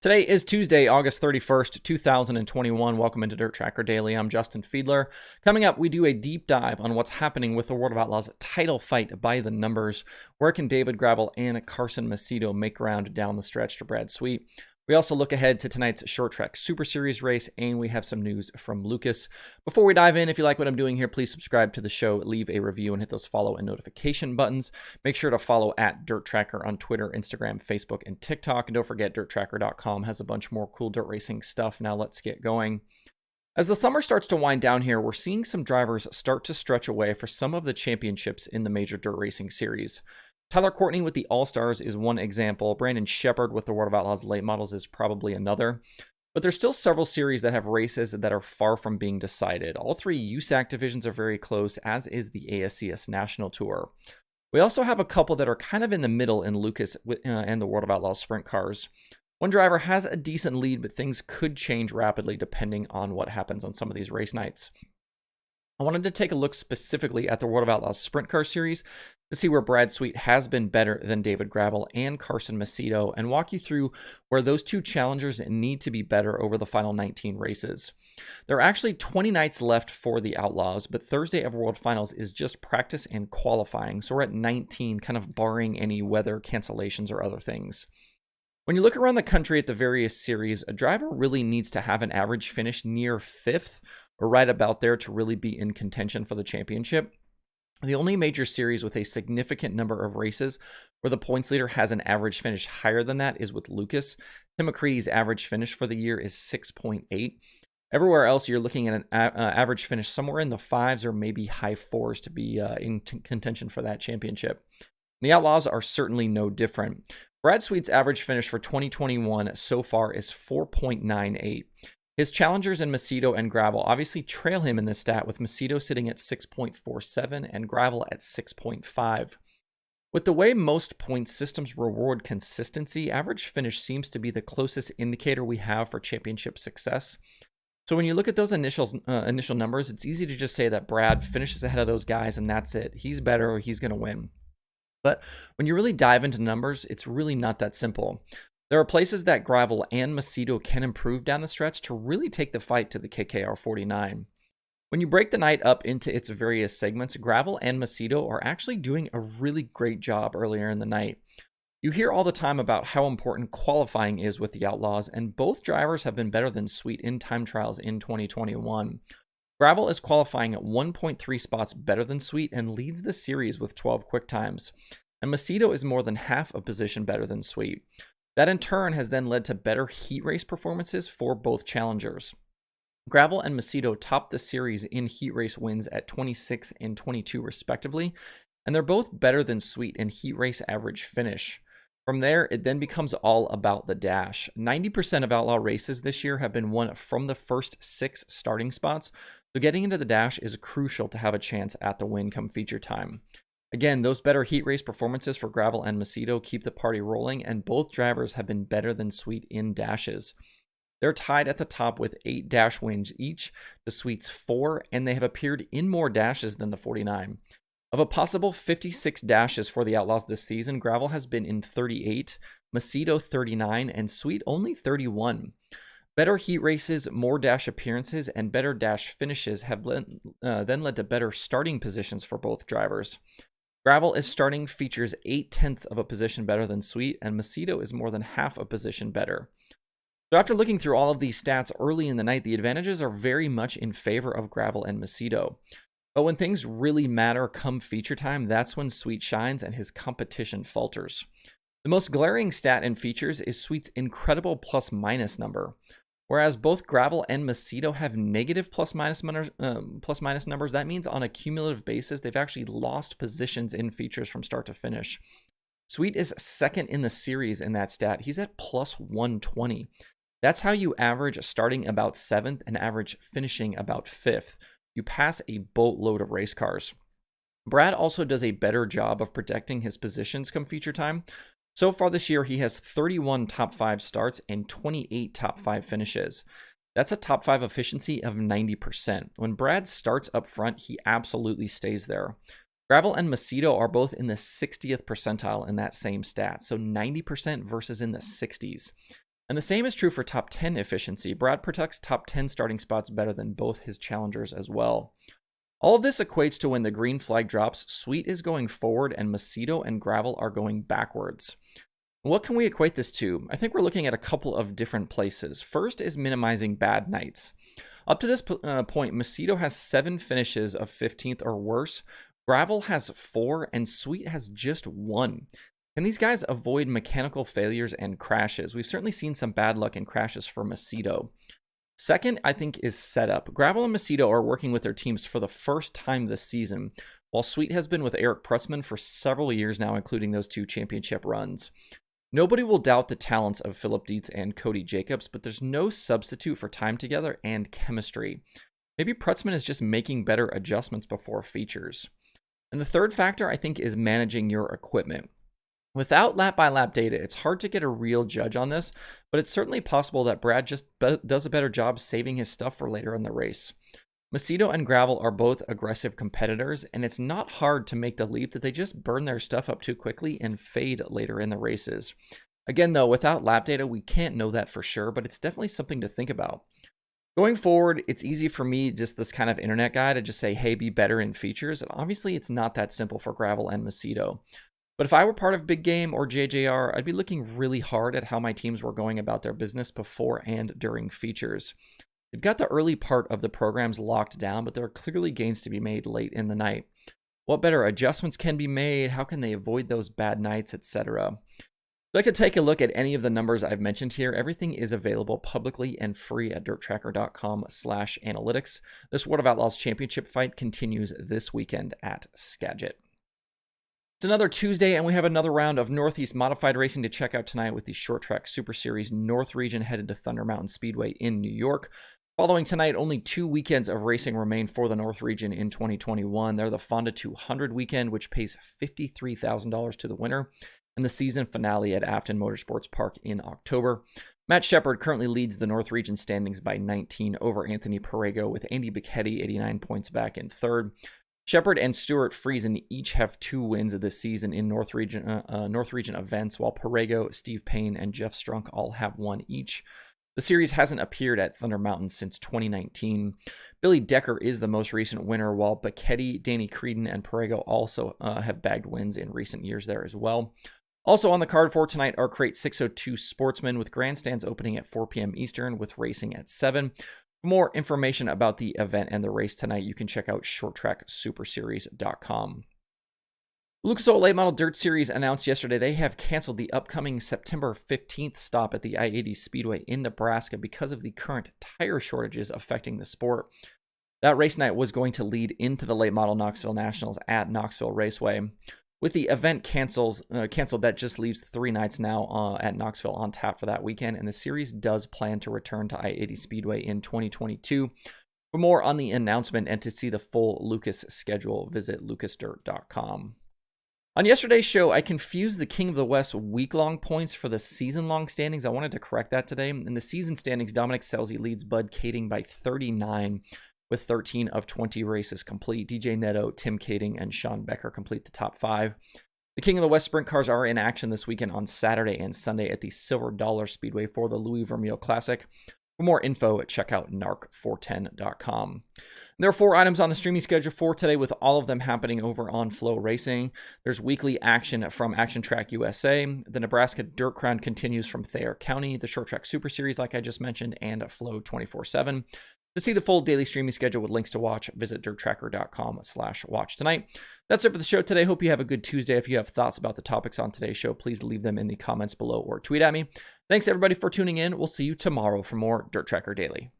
Today is Tuesday, August 31st, 2021. Welcome into DIRTRACKR Daily. I'm Justin Fiedler. Coming up, we do a deep dive on what's happening with the World of Outlaws title fight by the numbers. Where can David Gravel and Carson Macedo make ground down the stretch to Brad Sweet? We also look ahead to tonight's short track Super Series race, and we have some news from Lucas. Before we dive in, if you like what I'm doing here, please subscribe to the show, leave a review, and hit those follow and notification buttons. Make sure to follow at DIRTRACKR on Twitter, Instagram, Facebook, and TikTok. And don't forget, DIRTRACKR.com has a bunch more cool dirt racing stuff. Now let's get going. As the summer starts to wind down here, we're seeing some drivers start to stretch away for some of the championships in the major dirt racing series. Tyler Courtney with the All-Stars is one example. Brandon Shepard with the World of Outlaws late models is probably another. But there's still several series that have races that are far from being decided. All three USAC divisions are very close, as is the ASCS National Tour. We also have a couple that are kind of in the middle in Lucas and the World of Outlaws sprint cars. One driver has a decent lead, but things could change rapidly depending on what happens on some of these race nights. I wanted to take a look specifically at the World of Outlaws Sprint Car Series to see where Brad Sweet has been better than David Gravel and Carson Macedo, and walk you through where those two challengers need to be better over the final 19 races. There are actually 20 nights left for the Outlaws, but Thursday of World Finals is just practice and qualifying, so we're at 19, kind of barring any weather cancellations or other things. When you look around the country at the various series, a driver really needs to have an average finish near 5th or right about there to really be in contention for the championship. The only major series with a significant number of races where the points leader has an average finish higher than that is with Lucas. Tim McCready's average finish for the year is 6.8. Everywhere else, you're looking at an average finish somewhere in the 5s or maybe high 4s to be in contention for that championship. The Outlaws are certainly no different. Brad Sweet's average finish for 2021 so far is 4.98. His challengers in Macedo and Gravel obviously trail him in this stat, with Macedo sitting at 6.47 and Gravel at 6.5. With the way most point systems reward consistency, average finish seems to be the closest indicator we have for championship success. So when you look at those initial numbers, it's easy to just say that Brad finishes ahead of those guys and that's it. He's better or he's going to win. But when you really dive into numbers, it's really not that simple. There are places that Gravel and Macedo can improve down the stretch to really take the fight to the KKR 49. When you break the night up into its various segments, Gravel and Macedo are actually doing a really great job earlier in the night. You hear all the time about how important qualifying is with the Outlaws, and both drivers have been better than Sweet in time trials in 2021. Gravel is qualifying at 1.3 spots better than Sweet and leads the series with 12 quick times. And Macedo is more than half a position better than Sweet. That in turn has then led to better heat race performances for both challengers. Gravel and Macedo topped the series in heat race wins at 26 and 22 respectively, and they're both better than Sweet in heat race average finish. From there, it then becomes all about the dash. 90% of Outlaw races this year have been won from the first 6 starting spots, so getting into the dash is crucial to have a chance at the win come feature time. Again, those better heat race performances for Gravel and Macedo keep the party rolling, and both drivers have been better than Sweet in dashes. They're tied at the top with 8 dash wins each to Sweet's 4, and they have appeared in more dashes than the 49. Of a possible 56 dashes for the Outlaws this season, Gravel has been in 38, Macedo 39, and Sweet only 31. Better heat races, more dash appearances, and better dash finishes have then led to better starting positions for both drivers. Gravel is starting features 0.8 of a position better than Sweet, and Macedo is more than half a position better. So after looking through all of these stats early in the night, the advantages are very much in favor of Gravel and Macedo. But when things really matter come feature time, that's when Sweet shines and his competition falters. The most glaring stat in features is Sweet's incredible plus-minus number. Whereas both Gravel and Macedo have negative plus-minus numbers, that means on a cumulative basis, they've actually lost positions in features from start to finish. Sweet is second in the series in that stat. He's at plus 120. That's how you average starting about 7th and average finishing about 5th. You pass a boatload of race cars. Brad also does a better job of protecting his positions come feature time. So far this year, he has 31 top 5 starts and 28 top 5 finishes. That's a top 5 efficiency of 90%. When Brad starts up front, he absolutely stays there. Gravel and Macedo are both in the 60th percentile in that same stat, so 90% versus in the 60s. And the same is true for top 10 efficiency. Brad protects top 10 starting spots better than both his challengers as well. All of this equates to when the green flag drops, Sweet is going forward and Macedo and Gravel are going backwards. What can we equate this to? I think we're looking at a couple of different places. First is minimizing bad nights. Up to this point, Macedo has 7 finishes of 15th or worse. Gravel has 4 and Sweet has just 1. Can these guys avoid mechanical failures and crashes? We've certainly seen some bad luck in crashes for Macedo. Second, I think, is setup. Gravel and Macedo are working with their teams for the first time this season, while Sweet has been with Eric Prutzman for several years now, including those 2 championship runs. Nobody will doubt the talents of Philip Dietz and Cody Jacobs, but there's no substitute for time together and chemistry. Maybe Prutzman is just making better adjustments before features. And the third factor, I think, is managing your equipment. Without lap-by-lap data, it's hard to get a real judge on this, but it's certainly possible that Brad just does a better job saving his stuff for later in the race. Macedo and Gravel are both aggressive competitors, and it's not hard to make the leap that they just burn their stuff up too quickly and fade later in the races. Again, though, without lap data, we can't know that for sure, but it's definitely something to think about. Going forward, it's easy for me, just this kind of internet guy, to just say, hey, be better in features, and obviously it's not that simple for Gravel and Macedo. But if I were part of Big Game or JJR, I'd be looking really hard at how my teams were going about their business before and during features. They've got the early part of the programs locked down, but there are clearly gains to be made late in the night. What better adjustments can be made? How can they avoid those bad nights, etc.? If you'd like to take a look at any of the numbers I've mentioned here, everything is available publicly and free at DIRTRACKR.com/analytics. This World of Outlaws Championship fight continues this weekend at Skagit. It's another Tuesday, and we have another round of Northeast Modified Racing to check out tonight with the Short Track Super Series North Region headed to Thunder Mountain Speedway in New York. Following tonight, only 2 weekends of racing remain for the North Region in 2021. They're the Fonda 200 weekend, which pays $53,000 to the winner, and the season finale at Afton Motorsports Park in October. Matt Shepard currently leads the North Region standings by 19 over Anthony Perego, with Andy Becchetti 89 points back in third. Shepard and Stuart Friesen each have 2 wins of this season in North Region events, while Perego, Steve Payne, and Jeff Strunk all have 1 each. The series hasn't appeared at Thunder Mountain since 2019. Billy Decker is the most recent winner, while Becchetti, Danny Creedon, and Perego also have bagged wins in recent years there as well. Also on the card for tonight are Crate 602 Sportsman, with grandstands opening at 4 p.m. Eastern with racing at 7. For more information about the event and the race tonight, you can check out shorttracksuperseries.com. Lucas Oil Late Model Dirt Series announced yesterday they have canceled the upcoming September 15th stop at the I-80 Speedway in Nebraska because of the current tire shortages affecting the sport. That race night was going to lead into the Late Model Knoxville Nationals at Knoxville Raceway. With the event canceled, that just leaves 3 nights now at Knoxville on tap for that weekend, and the series does plan to return to I-80 Speedway in 2022. For more on the announcement and to see the full Lucas schedule, visit lucasdirt.com. On yesterday's show, I confused the King of the West week-long points for the season-long standings. I wanted to correct that today. In the season standings, Dominic Scelzi leads Bud Kading by 39 with 13 of 20 races complete. DJ Neto, Tim Kading, and Sean Becker complete the top 5. The King of the West sprint cars are in action this weekend on Saturday and Sunday at the Silver Dollar Speedway for the Louis Vermeil Classic. For more info, check out narc410.com. There are 4 items on the streaming schedule for today, with all of them happening over on Flow Racing. There's weekly action from Action Track USA. The Nebraska Dirt Crown continues from Thayer County, the Short Track Super Series, like I just mentioned, and Flow 24/7. To see the full daily streaming schedule with links to watch, visit DIRTRACKR.com/watch tonight. That's it for the show today. Hope you have a good Tuesday. If you have thoughts about the topics on today's show, please leave them in the comments below or tweet at me. Thanks everybody for tuning in. We'll see you tomorrow for more DIRTRACKR Daily.